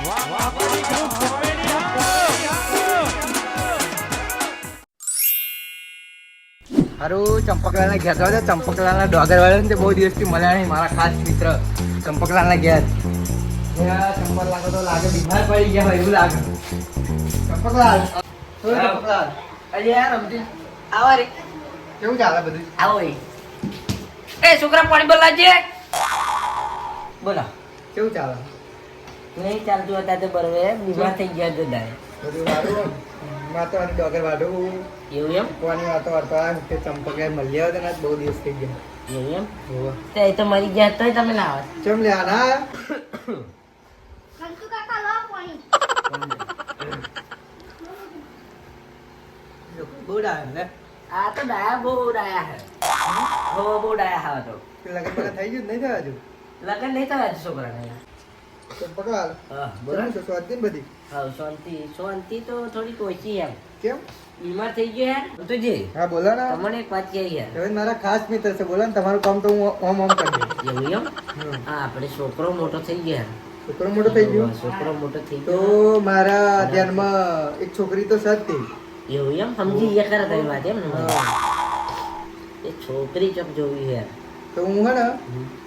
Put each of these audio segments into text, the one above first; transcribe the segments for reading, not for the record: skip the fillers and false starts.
હારું ચંપકલાલના ઘેર જવા દે. ચંપકલાલના ડોગર વાળો ને તે બહુ દિવસથી મળ્યા નહીં. મારા ખાસ મિત્ર ચંપકલાલના ઘેર. ચંપકલાલ તો લાગે બીમાર પડી ગયા હોય એવું લાગે. ચંપકલાલ ચંપકલાલ અરે યાર રમતી આવા રે કેવું ચાલે બધું? આવો એ છોકરા પાણી બોલાજે બોલા કેવું ચાલે? નહીં ચાલતું હતા તો બરોબર બીમાર થઈ ગયા તો દાય બધું સારું? વાતો અને ડોગર વાઢું એવું એમ કોની વાતો વાર્તા તે ચંપકલાલ મળ્યા હતા ને બહુ દિવસ થઈ ગયા. એવું એમ હોવે. તે એ તો મરી ગયા તોય તમે ના આવે ચમ લે આના સંતુ કાકા લો પાણી. બોડા લે આ તો ડાયા બહુ ડાયા હે હો બહુ ડાયા હા તો લગન મને થઈ ગયું નહીં થવા હજુ? લગન નહીં થયા છોકરાને ચંપકલાલ હા બોલો તો સ્વાધીન બધી હા શાંતિ શાંતિ તો થોડીક ઓછી એમ કેમ? બીમાર થઈ ગયો યાર તો જે હા બોલો ને. તમને એક વાત કહી યાર હવે મારા ખાસ મિત્ર છે. બોલો ને તમારું કામ તો હું ઓમ ઓમ કરી દઈશ. એવું એમ હમ. હા આપણે છોકરો મોટો થઈ ગયા છોકરો મોટો થઈ ગયો છોકરો મોટો થઈ તો ગયો મારા ધ્યાનમાં એક છોકરી તો સજ હતી. એવું એમ સમજી ગયા ખરા તમે વાત એમ ને હા. એ છોકરી ચોક જોવી યાર તો હું હે ને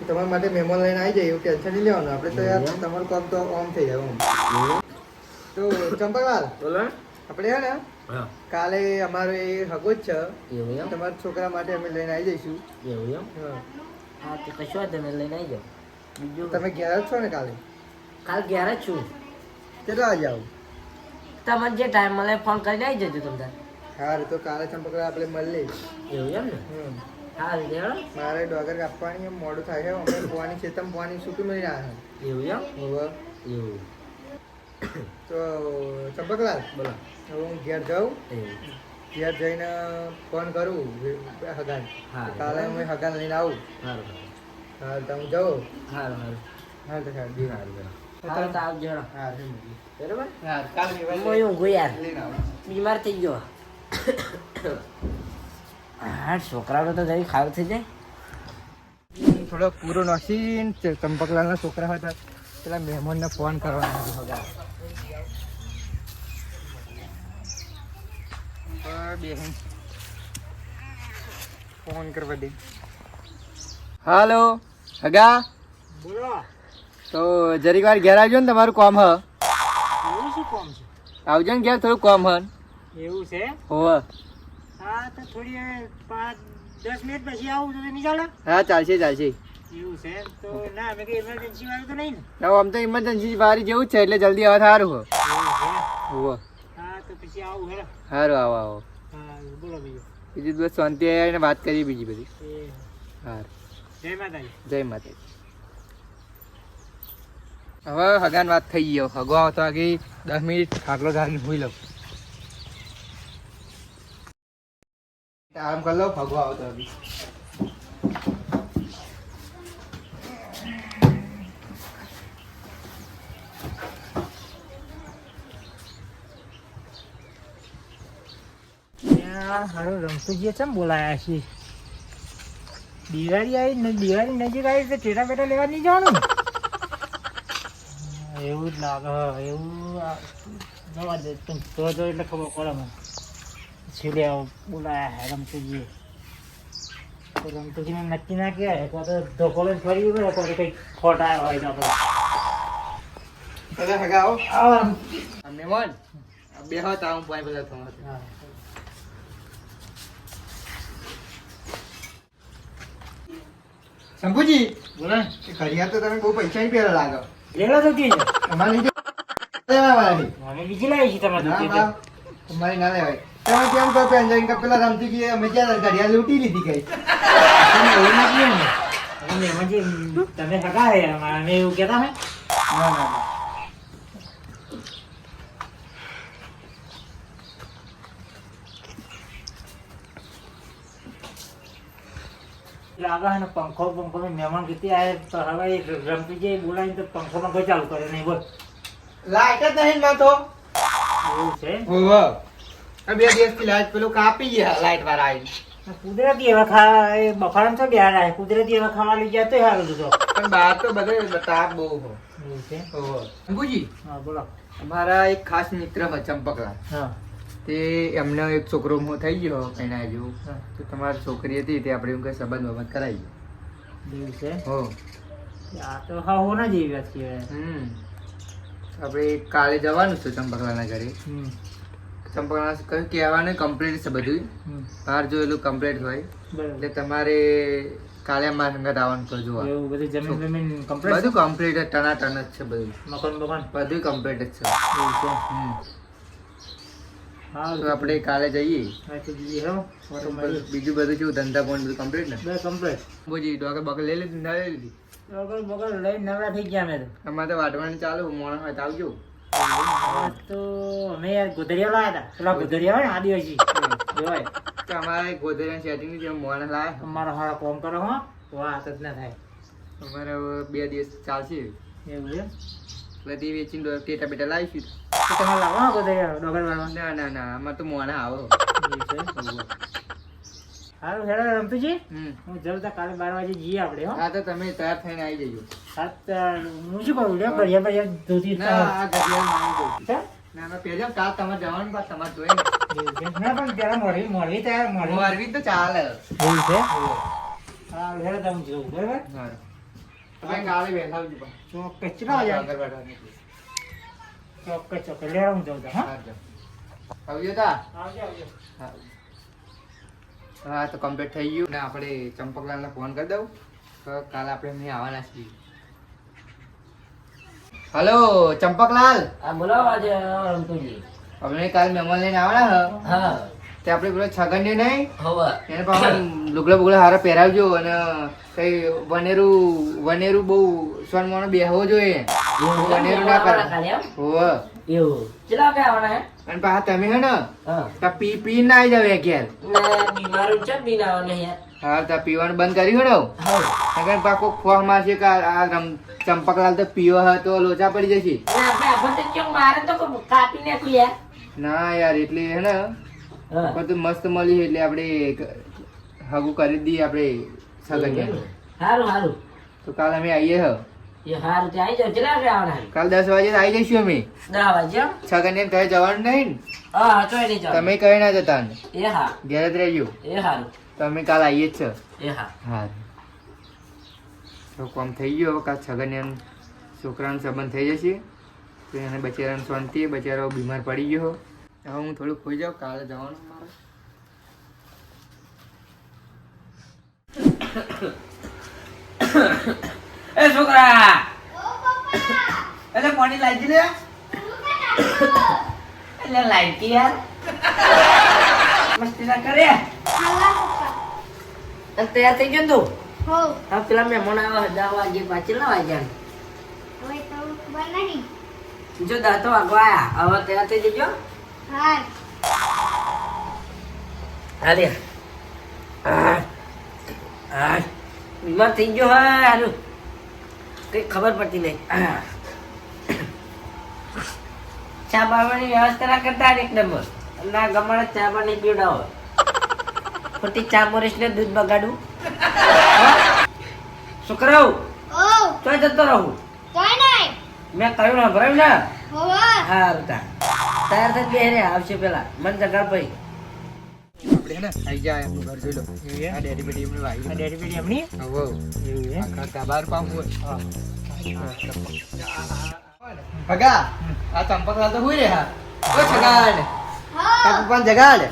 તમારા માટે મહેમાન લઈને આવી જાય એવું ટેન્શન નહીં લેવાનું. આપણે તો યાર તમારું કામ તો ઓમ થઈ જાય ઓમ. તો ચંપકલાલ બોલો આપણે હે ને હા કાલે અમારો એ હગો જ છે. એવું એમ તમારા છોકરા માટે અમે લઈને આવી જઈશું. એવું એમ હા. હા તો કશો તમે લઈને આવી જાઓ બીજું તમે ઘેર જ છો ને કાલે? કાલ ઘેર જ છું કેટલા વાગે આવું? તમને જે ટાઈમ મળે ફોન કરીને આવી જજો તમને હા તો કાલે ચંપકલાલ આપણે મળીએ. એવું એમ ને હમ. હા દેડો મારે ડોગર કાપવાની એમ મોડું થાય છે. અમે પોવાની ખેતમ પોવાની સૂકી મળી રહ્યા એવું એમ છે. હવે એવું તો ચંપકલાલ બોલો હવે હું ઘેર જાઉં. એવું ઘેર જઈને ફોન કરું હગાન. હા. કાલે હું હગાન લઈને આવું. સારું હા તો હું જાઉં. સારું સારું હા તો સાહેબ જી. સારું તો આવજો હેડો. હા બરોબર હા કાલે હું ઊંઘું યાર લઈને આવું. બીમાર થઈ ગયો હા છોકરાઓને તો જઈ ખાવ થઈ જાય થોડો પૂરો નસીન ચંપકલાલના છોકરા હતા પેલા મહેમાનને ફોન કરવાનો હતો હગાન. બેન ફોન કરવા દે. હાલો હગા બોલો તો જરીક વાર ઘેર આવજો ને તમારું કામ હ. એવું શું કોમ છે આવજો ને ઘેર થોડું કામ હ. એવું છે હોવ હા તો થોડી 5-10 મિનિટ પછી આવું તો નહીં ચાલે હા ચાલશે ચાલશે. એવું છે તો ના અમે કઈ ઇમરજન્સી વાળું તો નહીં ને હવે આમ તો ઇમરજન્સી વારી જેવું જ છે એટલે જલ્દી આવે સારું હો. એવું છે હોવ હા તો પછી આવું હેડો સારું આવો આવો. હા બોલો બીજું બીજું બસ શાંતિ આવીને વાત કરીએ બીજી બધી. એ સારું જય માતાજી જય માતાજી. હવે હગાન વાત થઈ ગયો. હગો આવતો આગી 10 મિનિટ ખાટલો ગાડીને હોઈ લઉં. આરામ કરી લઉં. હગો આવતો આગી હારું રમતુજીએ ચમ બોલાયા છે દિવાળી આવી ને દિવાળી નજીક આવી તો ટેટા બેટા લેવા નહીં જવાનું ને? એવું જ લાગે એવું જવા દે તું તો એટલે ખબર પડે મને છેલ્લે બોલાયા હે રમતુજીએ તો રમતુજીને નક્કી ના કહેવાય તો ધોકો જ ફરી ગયો તો કંઈક ખોટા હોય તો બધા હગા આવો. આવો મહેમાન બે હોત આવું ભાઈ બધા તમારે. હા શંભુજી બોલો ને ઘડિયાળ તો તમે બહુ પૈસા ની પહેલા લાગો. લેલો તો કીધું અમારે નહીં લેવાય. અમે બીજી લાવી છે તમારે ના બા તમારી ના લેવાય. તમે કેમ કહો પેન્જન કે પેલા રમતી ગઈ અમે ક્યાં ઘડિયાળ લૂંટી લીધી કઈ? તમે સગા હે અમે એવું કહેતા હે ના ના ના. લાગે હે ને પંખો મહેમાન કીધી આવે તો હવે રમતી જઈ બોલાવીને તો પંખો ચાલુ કરે નહીં બોલ લાઈટ જ નહીં માં તો. એવું છે ઓહો આ 2 દિવસથી લાઈટ પેલું કાપી ગયા લાઈટ વાળા આવી. કુદરતી એવા ખા એ બફારામાં તો બેહાડા હે કુદરતી એવા ખાવા લઈ જાય તો સારું હતું પણ બહાર તો બધે તાપ બહુ હો. એવું છે ઓહો. અંકુજી, હા બોલો અમારા એક ખાસ મિત્ર હ ચંપકલાલ, હા તે એમનો એક છોકરો થઈ ગયો એના જેવું, હા તો તમારી છોકરી હતી તે આપણે એવું કંઈ સંબંધ વબંધ કરાવી. એવું છે હો. આ તો હા હોના જેવી વાત છે આપણે કાલે જવાનું છે ચંપકલાલના ઘરે. હમ ચંપકલાલ કહ્યું કહેવાનું કમ્પ્લીટ છે બધું, હમ બહાર જોયેલું કમ્પ્લીટ હોય, બરાબર એટલે તમારે કાલે અમારા સંગત આવવાનું તો જોવા. એવું બધી જમીન બમીન કમ્પ્લીટ બધું કમ્પ્લીટ જ, ટનાટન જ છે બધું, મકાન બકાન બધું કમ્પ્લીટ જ છે. એવું છે હા તો આપણે કાલે જઈએ. હા તો જઈએ હો ઓટો મારીએ બીજું બધું શું ધંધા પણ બધું કમ્પ્લીટ ને? બે કમ્પ્લીટ બોજી ડોગર બગર લઈ લીધી ના લઈ લીધી? બગલ બગલ લઈને નવરા થઈ ગયા અમે તો અમારે તો વાટવાની ચાલુ, મોણ હોય તો આવજો. આ તો અમે યાર ગોધરિયા લાયા હતા પેલા ગોધરિયા હોય ને આદિવાસી જોવાય તો અમારે ગોધરા સેટિંગ ની જેમ મોણ લાયા. અમારા હારા કોમ કરો હો વાત જ ના થાય અમારે હવે 2 દિવસ ચાલશે, એવું છે બધી વેચીને ટેટા બેટા લાવીશું. તો તમારે લાવો ને ગોધરિયા ડોગર વાળવા ના ના ના, અમારે તો મોણા આવો. એવું છે સારું હેડો રમતુજી હમ. હું જલ્દી કાલે 12 વાગે જઈએ આપણે હો હા તો તમે તૈયાર થઈને આવી જજો. સાત હું શું કરું લે ઘડિયા પર ધોતી ના આ ઘડિયાળ માંગી દઉં. છે ના ના પેલા કાલ તમારે જવાનું બાદ તમારે જોઈએ ને. એવું છે ના પણ પેલા મળવી તૈયાર મળવી મારવી તો ચાલે. એવું છે હા હેડો તમે જોઉં બરાબર સારું. તમે કાલે બેઠા આવજો પણ. ચોક્કસ ચલા જાય આગળ બેઠા. ચોક્કસ ચોક્કસ લેવા હું જાઉં તો હા હા, જાઓ. આવજો તા. આવજો આવજો હા. હા તો કમ્પ્લીટ થઈ ગયું ને આપણે ચંપકલાલને ફોન કરી દઉં તો કાલે આપણે અહીં આવવાના છીએ. હલો ચંપકલાલ, આ બોલાવો આજે રમતુજી. અમે કાલે મહેમાન લઈને આવવાના હ. હા તે આપણે પેલો છગનને નહીં હવે એને પાછા લુગડા બુગડા હારા પહેરાવજો અને કઈ વનેરું બહુ સોનમાનો બેહવો જોઈએ. વનેરું ના કરે. હોવે. એવું ચલા કે આવવાના હે અને પાછા તમે હે ને હા તા પી ના આવી જાવ ઘેર. ને બીમારું છે બી ના આવવાના યાર હા તા પીવાનું બંધ કર્યું ને હા નકર પાકો ખોખ મારશે કે આ ચંપકલાલ તો પીવો હોય તો લોચા પડી જશે. ને આપણે આપણે તો કેમ મારે તો કાપી નાખ્યું યાર ના યાર એટલે હે ને હા બધું મસ્ત મળ્યું એટલે આપણે હગું કરી દઈએ આપણે સગન. સારું સારું તો કાલ અમે આવીએ હ. એ સારું ત્યાં આવી જાવ ચલા કે આવવાના હે કાલ 10 વાગે આવી જઈશું અમે. 10 વાગે સગન ને કહે જવાનું નહીં ને? હા ચોય નહીં જાવ તમે કહી ના જતા ને એ હા ઘેર જ રહેજો. એ સારું તો અમે કાલ આવીએ જ છે. એ હા હા તો કામ થઈ ગયો હવે કાલ છગન એમ છોકરાનો સંબંધ થઈ જશે તો એને બચારાને શાંતિ, બચારો બીમાર પડી ગયો. હવે હું થોડું ખોઈ જાઉં, કાલે જવાનું મારે. એ છોકરા એટલે પાણી લાગી લે એટલે લાગી યાર મસ્તી ના કરે અને તૈયાર થઈ ગયો ને તું હા પેલા મહેમાન આવે 10 વાગે પાછી ના વાગ્યા જો 10 વાગવા આયા હવે તૈયાર થઈ જજો હાલે બીમાર થઈ ગયો હા હારું કઈ ખબર પડતી નહીં ચા બાવાની વ્યવસ્થા ના કરતા એક નંબર ના ગમાડે ચા બા નહીં પીવડાવો ખોટી ચા મોરીશ ને દૂધ બગાડું છોકરાઓ ચોય જતો રહું મેં કહ્યું ને ભરાયું ને હા રૂતા તૈયાર થઈ બે રે આવશે પેલા મન જગાડ ભાઈ આપણે હે ને આવી જાય એમનું ઘર જોઈ લો. આ ડેડી બેડી એમનું આ આવી ડેડી બેડી એમની હવે એવું છે આખા કાબાર પામ હોય. હા ભગા આ ચંપકલાલ તો હુઈ રહ્યા. ઓ છગાડ તાર પપ્પાને જગાડ.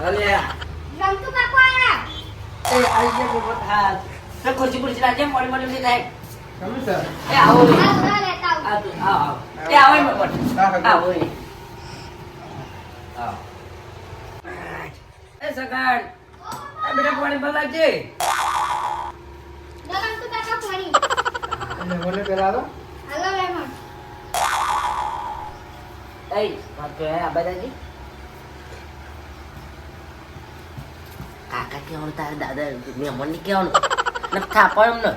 અલે એ આવી ગયા બોબત હા તો ખુરશી ખુરશી લાગે મોડી મોડી ઉઠી થાય કેમ છે? એ આવો રે આ તું આવો એ આવો એ બોબત આવો રે આવો એ સગાડ આ બેટા પાણી બગાડજે અને બોલે પેલા તો એ વાત તો આ બધાજી કાકા કેવાનું તારે દાદા મહેમાન ની કેવાનું ને થાપડ એમ ને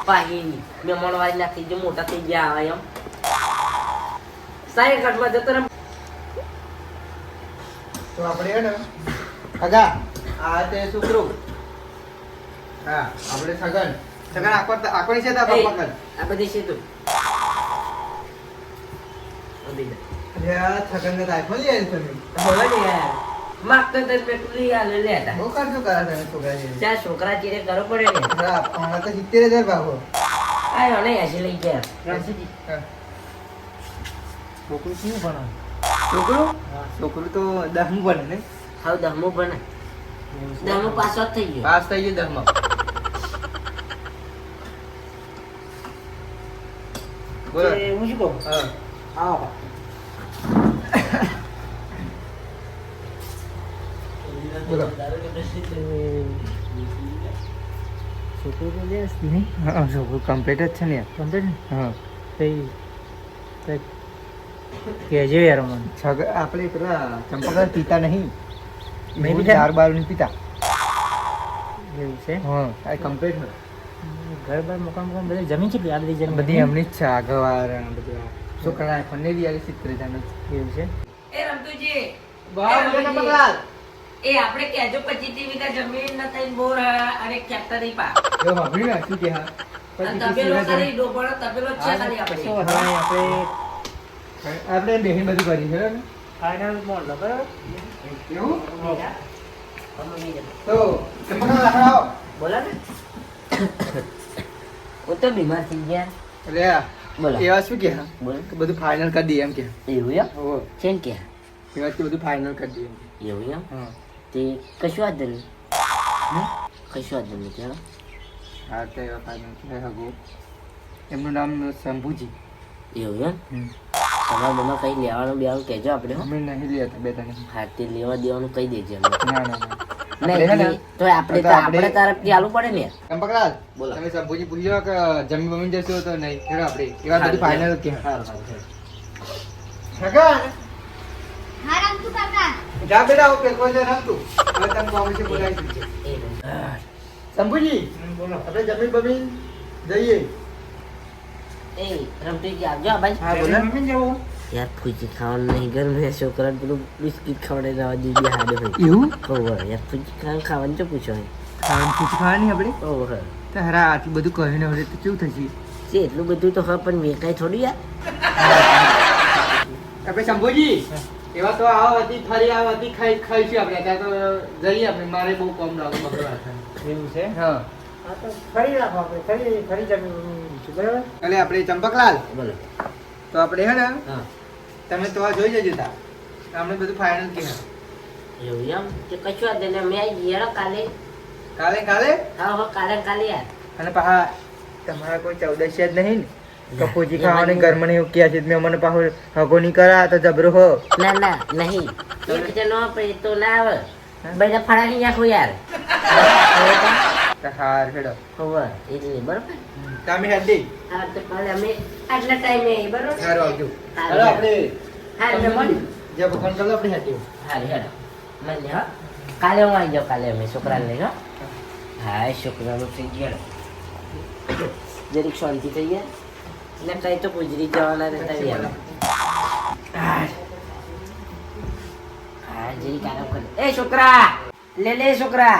પાહીની મહેમાન વાળી નાખી જે મોટા થઈ ગયા આવે એમ સાઈ કટમાં જતો રમ તો આપણે હે ને ભગા આ તે છોકરો. હા આપણે સગન છગન આકોની છે તા એ, પકડ. આ બધી છે તું અભી અરે આ છગન ને આઈફોન લઈ આવ્યો તમે. બોલો ને યાર માગતો તો પેટલું લઈ આલે લે હતા બહુ કરજો કરા તમે છોકરા છે. ત્યાં છોકરા ચીરે કરો પડે ને ખરાબ હમણાં તો 70,000 ભાગો. આયો ને એસી લઈ ગયા હા. છોકરું શું ભણે છોકરું હા. છોકરું તો 10મું ભણે ને. હવે દમું ભણે દમું પાસ જ થઈ ગયો પાસ થઈ ગયું 10માં. બોલો. એ હું શું કહું હા. આવો બોલો. છોકરું તો લે નહીં હા છોકરું કમ્પ્લીટ જ છે ને યાર. સમજે ને હા. કઈ કહેજો યાર મને છગ આપણે પેલા ચંપકલાલ પીતા નહીં. નહીં એવું પીતા? 4 બાર નહીં પીતા. એવું છે હા આ કમ્પ્લીટ હોય. ઘર બાર મકાન બધી જમીન છે આ બધી જમીન બધી એમની જ છે આગળ બધું છોકરા આઈફોન ને લઈ આવી 70,000 એવું છે એ રમતુજી વાહ બોલો ચંપકલાલ. એ આપણે કહેજો 25 વીઘા જમીન ન થઈ બોર અને ટ્રેક્ટર ઈ પા જો ભાભી ને શું કે હા અને તબેલો કરી ડોબળો તબેલો છે ખાલી આપણે શું હવે આપણે આપણે બેહીન બધું કરી છે ને ફાઇનલ મોડ લો બરાબર એવું મમ્મી જતો. તો ચંપકલાલ આગળ આવો. બોલો ને હું તો બીમાર થઈ ગયા એટલે બોલો એવા શું કે હા બોલો કે બધું ફાઇનલ કરી દઈએ એમ કે એવું એમ હો છે ને કે એવા કે બધું ફાઇનલ કરી દઈએ એવું એમ હા તે કશું વાંધો નહીં કશું વાંધો નહીં ચાલો હા તો એવા ફાઇનલ છે હગો એમનું નામ શંભુજી. એવું એમ તમારા મમ્મા કઈ લેવાનું બેવાનું કહેજો આપણે હો. અમે નહીં લેતા બે ત્રણ. હા તે લેવા દેવાનું કહી દેજે અમને. ના ના ના નહીં આપણે હે ને, તો આપણે તો આપણે- આપણે તરફથી આલું પડે ને ચંપકલાલ બોલો. તમે શંભુજી પૂછી લો કે જમીન બમીન જશો તો નહીં હેડો આપણે એવા બધું ફાઇનલ કે છગન જા બેટા આવો પેલો છે રમતું હવે તને કોમ વિશે બોલાવી છે શંભુજી બોલો આપણે જમીન બમીન જઈએ. એ રમતુજી આવજો આ બાજુ. હા બોલો. જમીન જવું યાર ફૂજી ખાવાનું નહીં ગરમ છોકરા પેલું બિસ્કિટ ખવડાવી દેવા દીધી હાડે હોય એવું ઓવર યાર ફૂજી ખાવાનું જો પૂછો હોય ખાવાનું પૂછી ખાવાની આપણે ઓવર તો હરા આટલું બધું કહીને હવે તો કેવું થશે છે એટલું બધું તો હા પણ મેકાય થોડું યાર આપણે શંભુજી એવા તો આવો હતી ફરી આવો હતી ખાઈશું આપણે ત્યાં તો જઈએ આપણે મારે બહુ કમ લાગે બકરા એવું છે હા હા તો ફરી રાખો આપણે ફરી જમીન છે બરાબર એટલે આપણે ચંપકલાલ બોલો તો આપણે હે ને હા તમે તો આ જોઈ જજો તા આપણે બધું ફાઇનલ કે એવું એમ કે કશું વાંધો નહીં અમે આવી ગયા કાલે કાલે કાલે હા હા કાલે કાલે યાર અને પાછા તમારા કોઈ 14 જ નહીં ને કપૂજી ખાવાની ઘરમાં નહીં ઉક્યા છે મેં મને પાછો હગો નહીં કરા તો જબરો હો ના ના નહીં એક જણો પછી તો ના આવે બધા ફળાની નાખો યાર તો હાર હેડો હોવે એટલે બરોબર તમે હેડી હા તો કાલે અમે આટલા ટાઈમે બરોબર સારું આવજો હારું, હાલો આપણે હા એટલે મળી જે ભગવાન ચાલો આપણે હેડી હા હેડો મળીએ હા કાલે હું આવી જાઉં કાલે અમે છોકરાને લઈ હા હા એ છોકરાનું થઈ ગયા જરીક શાંતિ થઈ ગયા ને કઈ તો ગુજરી જવાના રહેતા યાર હા જરીક આરામ કરે એ છોકરા લે છોકરા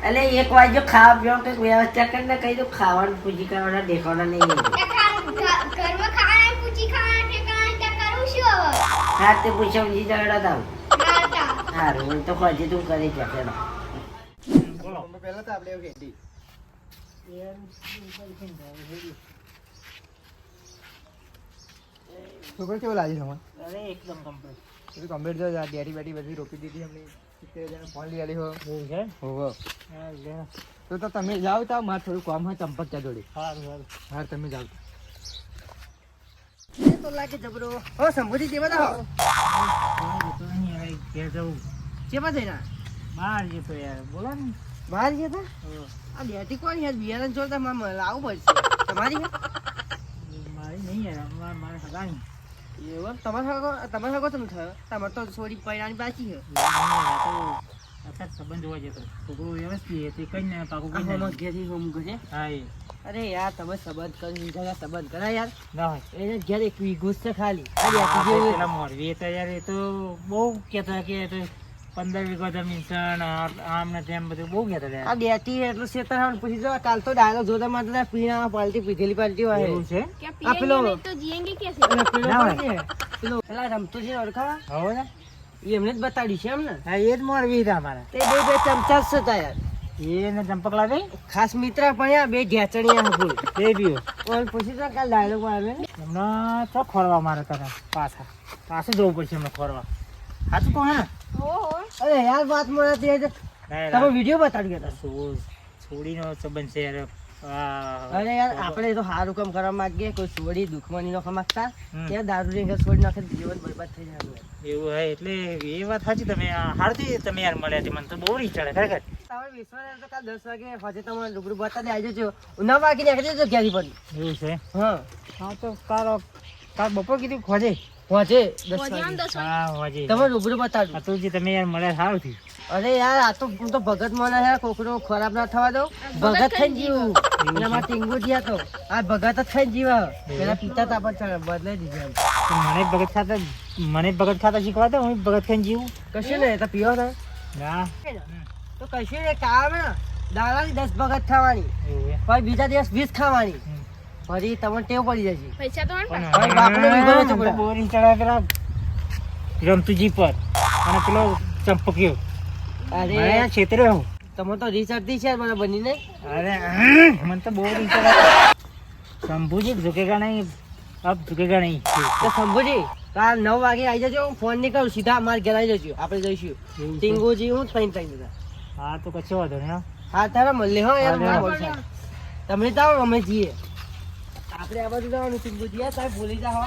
અલે 1 વાગ્યો ખાવા પીવા કઈક વ્યવસ્થા કરીને કહી દઉં ખાવાનું પૂજી કરવાના દેખાવાના નહીં હા તે પૂછ્યા પૂછી જવડા તાવ સારું હું તો ખોજી તું કરી છે ચલો બોલો પહેલા તો આપણે હેડી છોકરો કેવો લાગે છે અરે એકદમ કમ્પ્લીટ બધું કમ્પ્લીટ જો બેટી બેટી બધી રોકી દીધી અમને 70,000 ફોન લઈ આલી હો એવું છે હોવો હા લે તો તમે જાઓ તા મારે થોડું કામ હોય ચંપક ત્યાં જોડે સારું સારું હા તમે જાઓ તો લાગે જબરો હો સંભોજી કેવા તા તો અહીં હવે ઘેર જવું કેવા થઈને બહાર જતો યાર બોલો ને બહાર ગયા તા હા. આ બેટી કોણ યાર બિયારણ જોડતા મારે લાવવું પડશે તમારી મારી નહીં યાર મારે હગાની એવું તમારે હગો તમે થયો તમારે તો છોડી પૈણાની બાકી છે અત્યારે સંબંધ જોવા જતો છોકરો વ્યવસ્થિત તે કઈ ના પાકું કઈ ના ઘેરી હોમ ઘરે હા એ અરે યાર તમે સંબંધ કરી જગા સંબંધ કરા યાર ના હોય એને ઘેર એક વીઘું છે ખાલી પેલા મોરવી તો યાર એ તો બહુ કહેતા કે તો 15 વીઘા જમીન છે ને આમ ને તેમ બધું બહુ કહેતા હતા. આ બેટી એટલું શેતર હાણ પૂછી જો કાલ તો ડાયલો જોતા માત્ર પીણા પાલટી પીધેલી પાલટી હોય એવું છે? क्या आप पिएंगे लोग- नहीं तो जिएंगे कैसे? અને પેલો ના કોણ છે? પેલો પેલા રમતુજી ઓળખાવા હવે ને? એ એમને જ બતાડી છે એમ ને હા, એ જ મોરબી હતા અમારા. તે બે ચમચા જ છે તા યાર એને ચંપકલા દે ખાસ મિત્ર પણ યાર બે ઢેચણીયા હબુલ તે બી ઓલ પૂછી જો કાલ ડાયલોગ આવે હમણાં તો ખોરવા મારે તને પાછું જવું પડશે એમને ખોરવા. સાચું કહો ને? हो અરે યાર વાત મને તે જ તમે વિડિયો બતાડી ગયા છોડીનો સંબંધ છે યાર. અરે યાર આપણે તો સારું કામ કરવા માંગીએ કોઈ છોડી દુશ્મની નો માંગતા હમ. ત્યાં દારૂ ની છોડી નાખે તો જીવન બરબાદ થઈ જાય એવું હે એટલે એ વાત સાચી. તમે હારથી તમે યાર મળ્યા તે મને તો બહુ રીચ ચડે ખરેખર. તમે વિશ્વાસ તો કાલ 10 વાગે પછી તમારે રૂબરૂ બતાડી આવી જજો 9 વાગે નીકળી જજો ક્યાંથી પણ એવું છે? હા હા તો કાલ બપોર કીધું ખોજે. પહોંચે 10 हो વાગે 10 હા હોજે. તમે રૂબરૂ બતાડજો આ તો જે તમે યાર મળ્યા સારું થયું. અરે યાર આ તો હું તો ભગત મને યાર કોકરો ખરાબ ના થવા દઉં ભગત થઈને જીવું અને અમારા ટીંગુ જ્યાં તો આ ભગત જ થઈને જીવા પેલા પિતા તા પણ બદલાઈ દીધા તો મને ભગત ખાતા શીખવા દે. હું ભગત ખાઈને જીવું. કશું ને તો પીવો ને ના તો કશું ને કામ ને દાડાની 10 ભગત ખાવાની એવું હે. પછી બીજા દિવસ 20 ખાવાની હમ. પછી તમને ટેવ પડી જશે पैसा तो પણ ભાઈ બાપનો વિગો નથી તો પડ્યો. બોરિંગ ચડાવે પેલા રમતુજી પર અને પેલો ચંપકીઓ અરે છેતરે હું. તમે તો રીચડતી છે મને બનીને અરે મને તો બહુ રીચ ચડાવે. શંભુજી ઝુકેગા નહીં, અબ ઝુકેગા નહીં. તો શંભુજી કાલ 9 વાગે આવી જજો હું ફોન નહીં કરું સીધા અમારે ઘેર આવી જજો આપણે જઈશું એવું છે? ટીંગુજી હું ત્રણ બધા હા તો કશો વાંધો નહીં હો. હા તારા મળે હો યાર હા, મારા બોલતા. તમે જાઓ અમે જઈએ આપણે આ બાજુ જવાનું ટીંગુજી યાર તમે ભૂલી જાઓ